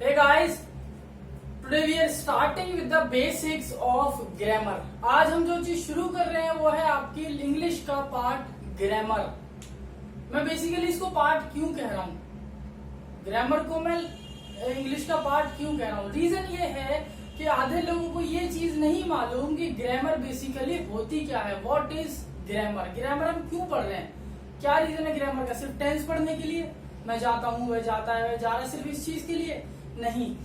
Hey guys, today we are starting with the basics of grammar. आज हम जो चीज शुरू कर रहे हैं वो है आपकी इंग्लिश का पार्ट ग्रामर. मैं बेसिकली इसको पार्ट क्यों कह रहा हूँ, ग्रामर को मैं इंग्लिश का पार्ट क्यों कह रहा हूँ. रीजन ये है कि आधे लोगों को ये चीज नहीं मालूम कि ग्रामर बेसिकली होती क्या है. What is grammar. ग्रामर हम क्यों पढ़ रहे हैं, क्या रीजन है ग्रामर का. सिर्फ टेंस पढ़ने के लिए, मैं जाता हूँ वह जाता है वह जा रहा है, सिर्फ इस चीज के लिए नहीं.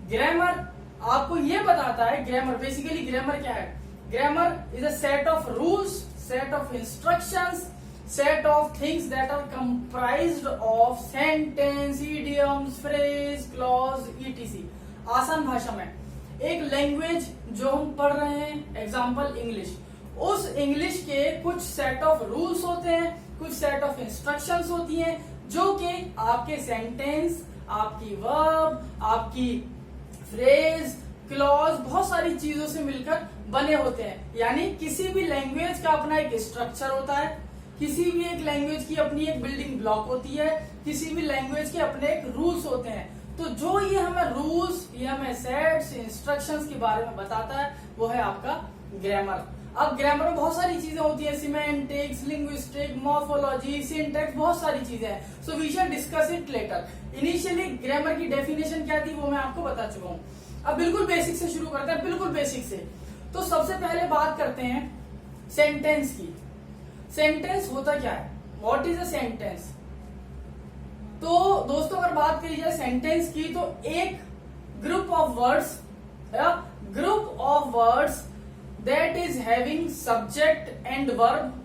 ग्रामर आपको ये बताता है, ग्रामर बेसिकली ग्रामर क्या है. Grammar is a set of rules, set of instructions, set of things that are comprised of sentence, idioms, phrase, clause, etc. आसान भाषा में एक लैंग्वेज जो हम पढ़ रहे हैं, एग्जाम्पल इंग्लिश, उस इंग्लिश के कुछ सेट ऑफ रूल्स होते हैं, कुछ सेट ऑफ इंस्ट्रक्शंस होती हैं जो कि आपके सेंटेंस, आपकी वर्ब, आपकी फ्रेज, क्लॉज, बहुत सारी चीजों से मिलकर बने होते हैं. यानी किसी भी लैंग्वेज का अपना एक स्ट्रक्चर होता है, किसी भी एक लैंग्वेज की अपनी एक बिल्डिंग ब्लॉक होती है, किसी भी लैंग्वेज के अपने एक रूल्स होते हैं. तो जो ये हमें रूल्स, ये हमें सेट्स, इंस्ट्रक्शंस के बारे में बताता है वो है आपका ग्रामर. अब ग्रामर में बहुत सारी चीजें होती है, सिमेंटिक्स, लिंग्विस्टिक, मॉर्फोलॉजी, सिंटैक्स, बहुत सारी चीजें हैं. So we shall discuss it later. Initially grammar की डेफिनेशन क्या थी वो मैं आपको बता चुका हूं. अब बिल्कुल बेसिक से शुरू करते हैं, बिल्कुल बेसिक से. तो सबसे पहले बात करते हैं सेंटेंस की. सेंटेंस होता क्या है, व्हाट इज अ सेंटेंस. तो दोस्तों अगर बात करी जाए सेंटेंस की, तो एक group of words, that is having subject and verb.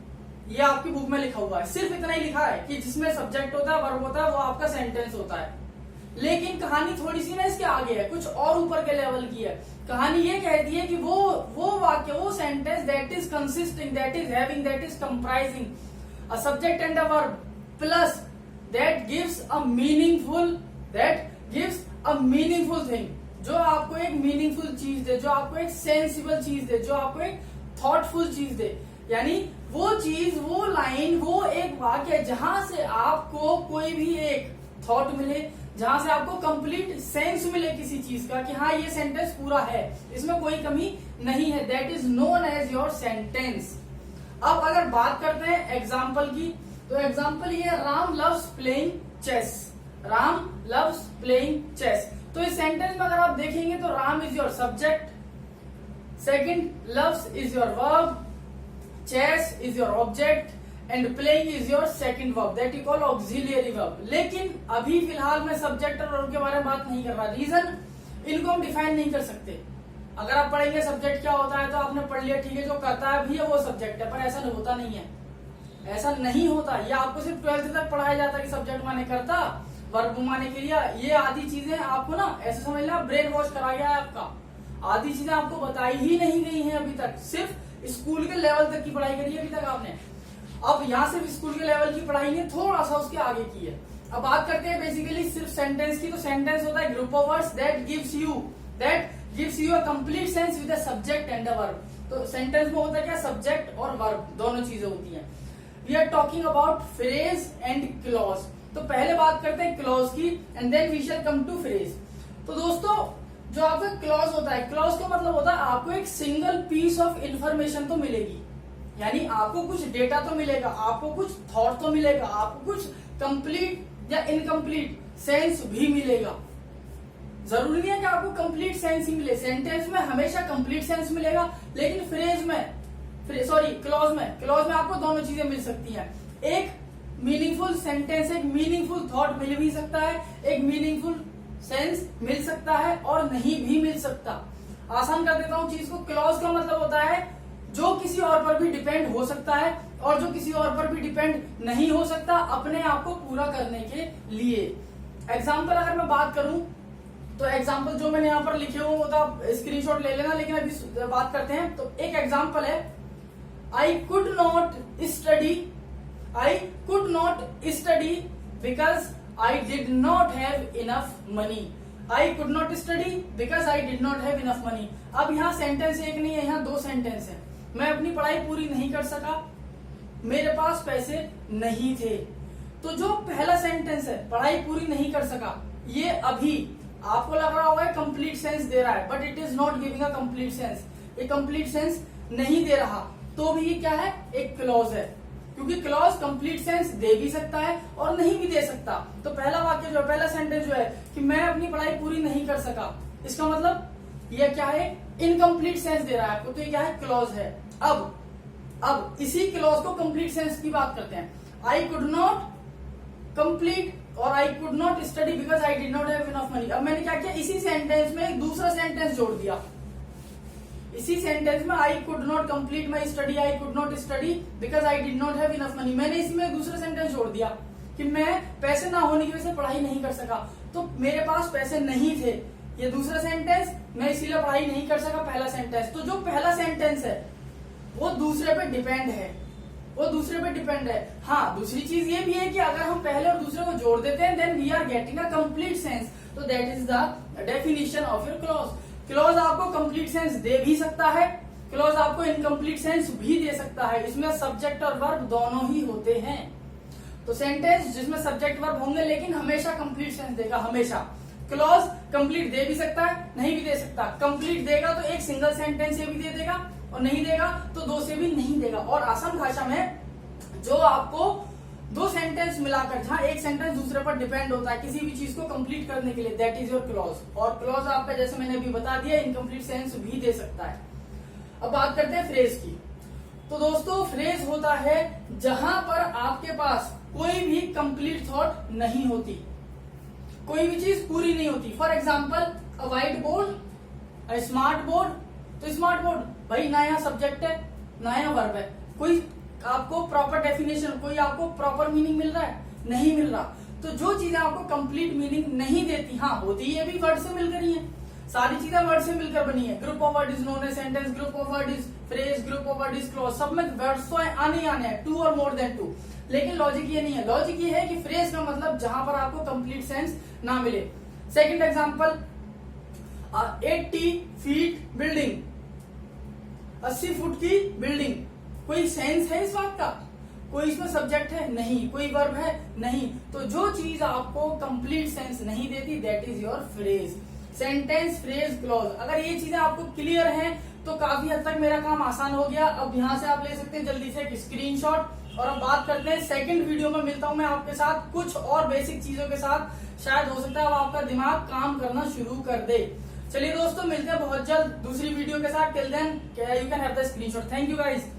ये आपकी बुक में लिखा हुआ है, सिर्फ इतना ही लिखा है कि जिसमें सब्जेक्ट होता है, वर्ब होता है, वो आपका सेंटेंस होता है. लेकिन कहानी थोड़ी सी ना इसके आगे है, कुछ और ऊपर के लेवल की है. कहानी ये कहती है कि वो वाक्य, वो sentence that is consisting, that is having, that is comprising a subject and a verb, plus that gives a meaningful thing, जो आपको एक मीनिंगफुल चीज दे, जो आपको एक सेंसिबल चीज दे, जो आपको एक थॉटफुल चीज दे. यानी वो चीज, वो लाइन, वो एक वाक्य जहां से आपको कोई भी एक थॉट मिले, जहां से आपको कंप्लीट सेंस मिले किसी चीज का कि हाँ ये सेंटेंस पूरा है, इसमें कोई कमी नहीं है, that is known as your sentence. अब अगर बात करते हैं एग्जाम्पल की, तो एग्जाम्पल ये Ram loves playing chess. Ram loves playing chess. तो इस सेंटेंस में अगर आप देखेंगे तो Ram is your subject, second loves is your verb, chess is your object and playing is your second verb, that you call auxiliary verb. लेकिन अभी फिलहाल मैं सब्जेक्ट और वर्ब के बारे में बात नहीं कर रहा. रीजन, इनको हम डिफाइन नहीं कर सकते. अगर आप पढ़ेंगे सब्जेक्ट क्या होता है तो आपने पढ़ लिया, ठीक है, जो करता है भी है वो सब्जेक्ट है, पर ऐसा होता नहीं है. ऐसा नहीं होता. ये आपको सिर्फ 12th तक पढ़ाया जाता है कि सब्जेक्ट माने करता, वर्ब माने क्रिया. ये आधी चीजें आपको ना ऐसे समझ लेना ब्रेन वॉश करा गया है आपका. आधी चीजें आपको बताई ही नहीं गई हैं अभी तक, सिर्फ स्कूल के लेवल तक की पढ़ाई करी है अभी तक आपने. अब यहाँ सिर्फ स्कूल के लेवल की पढ़ाई नहीं, थोड़ा सा उसके आगे की है. अब बात करते हैं बेसिकली सिर्फ सेंटेंस की. तो सेंटेंस होता है group of words that gives you a complete sense with a subject and a verb. तो सेंटेंस में होता है क्या, सब्जेक्ट और वर्ब दोनों चीजें होती हैं. We are talking about phrase and clause. तो पहले बात करते हैं क्लॉज की and then we shall come to phrase. तो दोस्तों जो आपका क्लॉज होता है, क्लॉज का मतलब होता है आपको एक सिंगल पीस ऑफ इंफॉर्मेशन तो मिलेगी. यानी आपको कुछ डेटा तो मिलेगा, आपको कुछ थॉट तो मिलेगा, आपको कुछ कंप्लीट या इनकम्प्लीट सेंस भी मिलेगा. जरूरी नहीं है कि आपको कंप्लीट सेंस ही मिले. सेंटेंस में हमेशा कंप्लीट सेंस मिलेगा, लेकिन क्लॉज में आपको दोनों चीजें मिल सकती हैं. एक मीनिंगफुल सेंटेंस, एक मीनिंगफुल थॉट मिल भी सकता है, एक मीनिंगफुल सेंस मिल सकता है और नहीं भी मिल सकता. आसान कर देता हूं चीज को. क्लॉज का मतलब होता है जो किसी और पर भी डिपेंड हो सकता है और जो किसी और पर भी डिपेंड नहीं हो सकता अपने आप को पूरा करने के लिए. एग्जाम्पल अगर मैं बात करूं तो एग्जाम्पल जो मैंने यहाँ पर लिखे हुए वो तो आप स्क्रीनशॉट ले लेना, लेकिन अभी बात करते हैं. तो एक एग्जाम्पल है, I could not study because I did not have enough money. I could not study because I did not have enough money. अब यहाँ सेंटेंस एक नहीं है, यहाँ दो सेंटेंस है. मैं अपनी पढ़ाई पूरी नहीं कर सका, मेरे पास पैसे नहीं थे. तो जो पहला सेंटेंस है पढ़ाई पूरी नहीं कर सका, ये अभी आपको लग रहा होगा कंप्लीट सेंस दे रहा है, but it is not giving a complete sense. ये कंप्लीट सेंस नहीं दे रहा, तो भी ये क्या है, एक क्लॉज है, क्योंकि क्लॉज कंप्लीट सेंस दे भी सकता है और नहीं भी दे सकता। तो पहला वाक्य जो है, पहला सेंटेंस जो है कि मैं अपनी पढ़ाई पूरी नहीं कर सका, इसका मतलब ये क्या है, इनकम्प्लीट सेंस दे रहा है आपको, तो ये क्या है, क्लॉज है। अब इसी क्लॉज को कंप्लीट सेंस की बात करते हैं। आई कुड नॉट कंप्लीट और I could not study because I did not have enough money. अब मैंने क्या किया, इसी सेंटेंस में एक दूसरा सेंटेंस जोड़ दिया। इसी सेंटेंस में I could not complete my study, I could not study because I did not have enough money. मैंने इसमें एक दूसरा सेंटेंस जोड़ दिया कि मैं पैसे ना होने की वजह से पढ़ाई नहीं कर सका, तो मेरे पास पैसे नहीं थे। ये दूसरा सेंटेंस, मैं इसीलिए पढ़ाई नहीं कर सका, पहला सेंटेंस। तो जो पहला सेंटेंस है वो दूसरे पे डिपेंड है, वो दूसरे पे डिपेंड है। हाँ, दूसरी चीज ये भी है कि अगर हम पहले और दूसरे को जोड़ देते हैं then we are getting a complete sense. तो that is the definition of your clause. Clause आपको कंप्लीट सेंस दे भी सकता है, क्लॉज आपको इनकम्प्लीट सेंस भी दे सकता है। इसमें सब्जेक्ट और वर्ब दोनों ही होते हैं। तो सेंटेंस जिसमें सब्जेक्ट वर्ब होंगे लेकिन हमेशा कंप्लीट सेंस देगा, हमेशा। क्लॉज कंप्लीट दे भी सकता है, नहीं भी दे सकता। कंप्लीट देगा तो एक सिंगल सेंटेंस से भी दे देगा, और नहीं देगा तो दो से भी नहीं देगा। और आसान भाषा में जो आपको दो सेंटेंस मिलाकर, जहां एक सेंटेंस दूसरे पर डिपेंड होता है किसी भी चीज को कंप्लीट करने के लिए, दैट इज योर क्लॉज। और क्लॉज आपका, जैसे मैंने अभी बता दिया, इनकम्प्लीट सेंस भी दे सकता है। अब बात करते हैं फ्रेज की। तो दोस्तों, फ्रेज होता है जहां पर आपके पास कोई भी कंप्लीट थॉट नहीं होती, कोई भी चीज पूरी नहीं होती। For example, a white board, a smart board. तो स्मार्ट बोर्ड भाई ना यहाँ सब्जेक्ट है ना यहाँ वर्ब है, कोई आपको प्रॉपर डेफिनेशन, कोई आपको प्रॉपर मीनिंग मिल रहा है, नहीं मिल रहा। तो जो चीजें आपको कंप्लीट मीनिंग नहीं देती, हाँ होती है भी वर्ड से मिलकर ही है, सारी चीजें वर्ड से मिलकर बनी है। Group of word is known as sentence, group of word is phrase, group of word is clause. सब में वर्ड्स तो आने ही आने हैं, 2 और मोर देन 2। लेकिन लॉजिक ये नहीं है। लॉजिक ये है कि फ्रेज का मतलब जहां पर आपको कंप्लीट सेंस ना मिले। Second example, 80 feet building, 80 foot की बिल्डिंग। कोई सेंस है इस बात का? कोई इसमें सब्जेक्ट है? नहीं। कोई वर्ब है? नहीं। तो जो चीज आपको कंप्लीट सेंस नहीं देती, that is your phrase. Sentence, phrase, clause. अगर ये चीजें आपको क्लियर हैं तो काफी हद तक मेरा काम आसान हो गया। अब यहां से आप ले सकते हैं जल्दी से एक स्क्रीनशॉट। और अब बात करते हैं सेकंड वीडियो में मिलता हूं मैं आपके साथ कुछ और बेसिक चीजों के साथ। शायद हो सकता है अब आपका दिमाग काम करना शुरू कर दे। चलिए दोस्तों, मिलते हैं बहुत जल्द दूसरी वीडियो के साथ। Till then you can have the screenshot. Thank you guys.